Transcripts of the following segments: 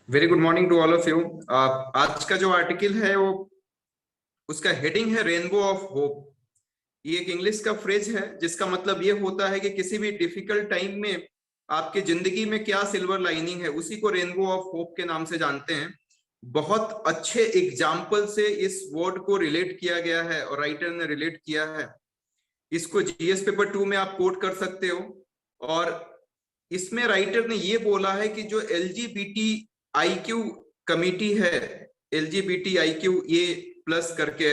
Very good morning to all of you. आज का जो आर्टिकल है वो उसका हेडिंग है रेनबो ऑफ होप। ये एक इंग्लिश का फ्रेज है जिसका मतलब ये होता है कि किसी भी डिफिकल्ट टाइम में आपके जिंदगी में क्या सिल्वर लाइनिंग है, उसी को रेनबो ऑफ होप के नाम से जानते हैं। बहुत अच्छे एग्जाम्पल से इस वर्ड को रिलेट किया गया है और राइटर ने रिलेट किया है। इसको जीएस पेपर 2 में आप कोट कर सकते हो। और इसमें राइटर ने ये बोला है कि जो एलजीबीटी आईक्यू कमिटी है, एलजीबीटी आईक्यू ये प्लस करके,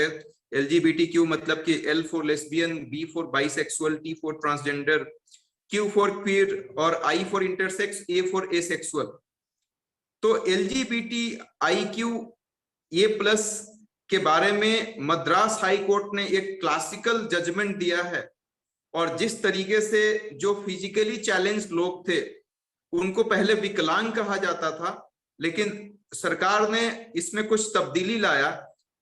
एलजीबीटी क्यू मतलब कि L for lesbian, B for bisexual, T for transgender, Q for queer और I for intersex, A for asexual. तो एलजीबीटी आईक्यू ये प्लस के बारे में मद्रास हाई कोर्ट ने एक क्लासिकल जजमेंट दिया है। और जिस तरीके से जो फिजिकली चैलेंज लोग थे उनको पहले विकलांग कहा जाता था, लेकिन सरकार ने इसमें कुछ तब्दीली लाया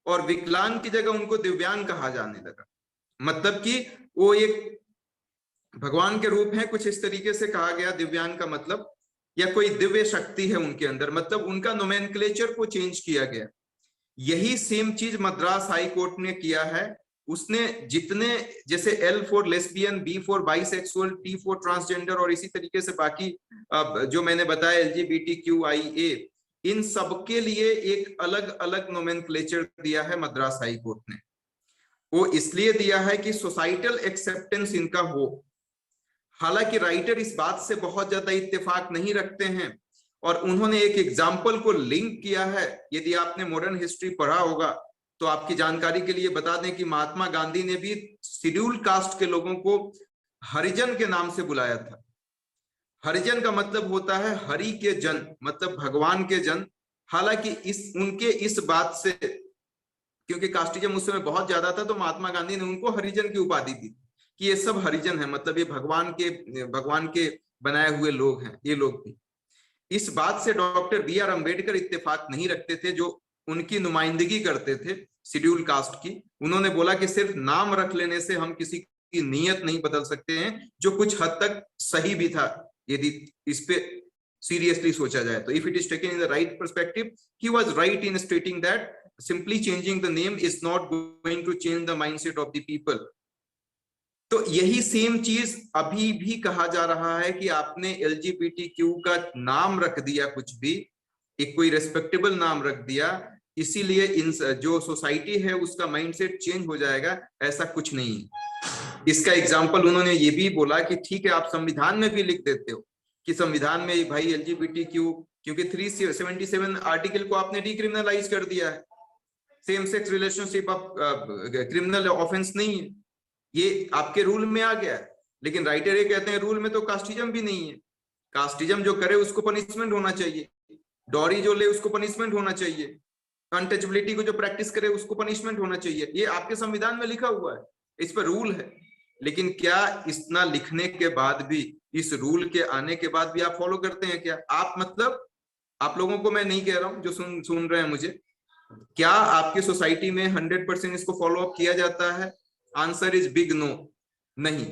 और विकलांग की जगह उनको दिव्यांग कहा जाने लगा। मतलब कि वो एक भगवान के रूप है, कुछ इस तरीके से कहा गया दिव्यांग का मतलब, या कोई दिव्य शक्ति है उनके अंदर, मतलब उनका नोमेनक्लेचर को चेंज किया गया। यही सेम चीज मद्रास हाई कोर्ट ने किया है। उसने जितने, जैसे L for lesbian, B for bisexual, T for transgender और इसी तरीके से बाकी जो मैंने बताया एलजीबीटी क्यू आई ए, इन सबके लिए एक अलग अलग नोमेनक्लेचर दिया है मद्रास हाई कोर्ट ने। वो इसलिए दिया है कि सोसाइटल एक्सेप्टेंस इनका हो। हालांकि राइटर इस बात से बहुत ज्यादा इत्तेफाक नहीं रखते हैं और उन्होंने एक एग्जाम्पल को लिंक किया है। यदि आपने मॉडर्न हिस्ट्री पढ़ा होगा तो आपकी जानकारी के लिए बता दें कि महात्मा गांधी ने भी शेड्यूल कास्ट के लोगों को हरिजन के नाम से बुलाया था। हरिजन का मतलब होता है हरि के जन, मतलब भगवान के जन। हालांकि उनके इस बात से, क्योंकि कास्टिज्म उस समय बहुत ज्यादा था, तो महात्मा गांधी ने उनको हरिजन की उपाधि दी कि ये सब हरिजन है, मतलब ये भगवान के बनाए हुए लोग हैं ये लोग भी। इस बात से डॉक्टर बी आर अम्बेडकर इत्तेफाक नहीं रखते थे, जो उनकी नुमाइंदगी करते थे शेड्यूल कास्ट की। उन्होंने बोला कि सिर्फ नाम रख लेने से हम किसी की नीयत नहीं बदल सकते हैं, जो कुछ हद तक सही भी था यदि इस पे सीरियसली सोचा जाए तो। If it is taken in the right perspective, he was right in stating that simply changing the name is not going to change the mindset of the people। तो यही सेम चीज अभी भी कहा जा रहा है कि आपने एलजीबीटी क्यू का नाम रख दिया, कुछ भी एक कोई रेस्पेक्टेबल नाम रख दिया, इसीलिए इन जो सोसाइटी है उसका माइंडसेट चेंज हो जाएगा, ऐसा कुछ नहीं है। इसका एग्जाम्पल उन्होंने ये भी बोला कि ठीक है, आप संविधान में भी लिख देते हो कि संविधान में भाई एलजीबीटी क्यू, क्योंकि 377 आर्टिकल को आपने डिक्रिमिनलाइज कर दिया है। सेम सेक्स रिलेशनशिप अब क्रिमिनल ऑफेंस नहीं है, ये आपके रूल में आ गया है। लेकिन राइटर ये कहते हैं रूल में तो कास्टिज्म भी नहीं है। कास्टिज्म जो करे उसको पनिशमेंट होना चाहिए, डॉरी जो ले उसको पनिशमेंट होना चाहिए, अनटचेबिलिटी को जो प्रैक्टिस करे उसको पनिशमेंट होना चाहिए। ये आपके संविधान में लिखा हुआ है, इस पर रूल है। लेकिन क्या इतना लिखने के बाद भी, इस रूल के आने के बाद भी आप फॉलो करते हैं क्या? आप मतलब आप लोगों को मैं नहीं कह रहा हूं, जो सुन रहे हैं मुझे, क्या आपकी सोसाइटी में 100% इसको फॉलो अप किया जाता है? आंसर इज बिग नो, नहीं।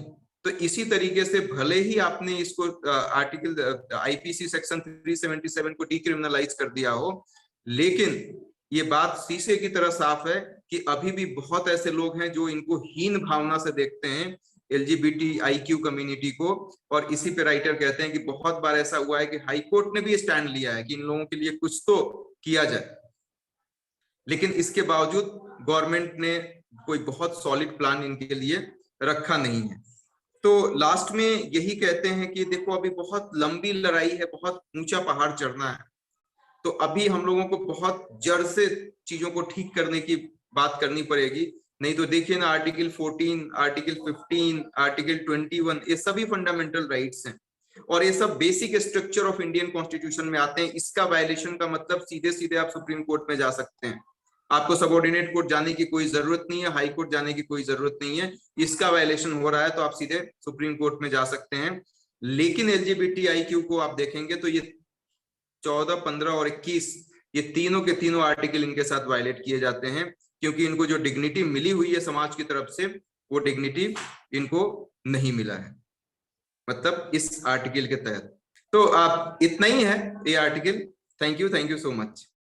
तो इसी तरीके से भले ही आपने इसको आर्टिकल आईपीसी सेक्शन 377 को डिक्रिमिनलाइज कर दिया हो, लेकिन ये बात शीशे की तरह साफ है कि अभी भी बहुत ऐसे लोग हैं जो इनको हीन भावना से देखते हैं, एलजीबीटी आईक्यू कम्युनिटी को। और इसी पे राइटर कहते हैं कि बहुत बार ऐसा हुआ है कि हाई कोर्ट ने भी स्टैंड लिया है कि इन लोगों के लिए कुछ तो किया जाए, लेकिन इसके बावजूद गवर्नमेंट ने कोई बहुत सॉलिड प्लान इनके लिए रखा नहीं है। तो लास्ट में यही कहते हैं कि देखो अभी बहुत लंबी लड़ाई है, बहुत ऊंचा पहाड़ चढ़ना है, तो अभी हम लोगों को बहुत जड़ से चीजों को ठीक करने की बात करनी पड़ेगी। नहीं तो देखिए ना, आर्टिकल 14, आर्टिकल 15, आर्टिकल 21, ये सभी फंडामेंटल राइट्स हैं और ये सब basic structure of Indian constitution में आते हैं। इसका वायलेशन का मतलब सीधे सीधे आप सुप्रीम कोर्ट में जा सकते हैं। आपको सबऑर्डिनेट कोर्ट जाने की कोई जरूरत नहीं है, हाई कोर्ट जाने की कोई जरूरत नहीं है। इसका वायलेशन हो रहा है तो आप सीधे सुप्रीम कोर्ट में जा सकते हैं। लेकिन एलजीबीटी आईक्यू को आप देखेंगे तो ये 14, 15 और 21, ये तीनों के तीनों आर्टिकल इनके साथ वायलेट किए जाते हैं, क्योंकि इनको जो डिग्निटी मिली हुई है समाज की तरफ से, वो डिग्निटी इनको नहीं मिला है, मतलब इस आर्टिकल के तहत। तो आप इतना ही है ये article. Thank you so much.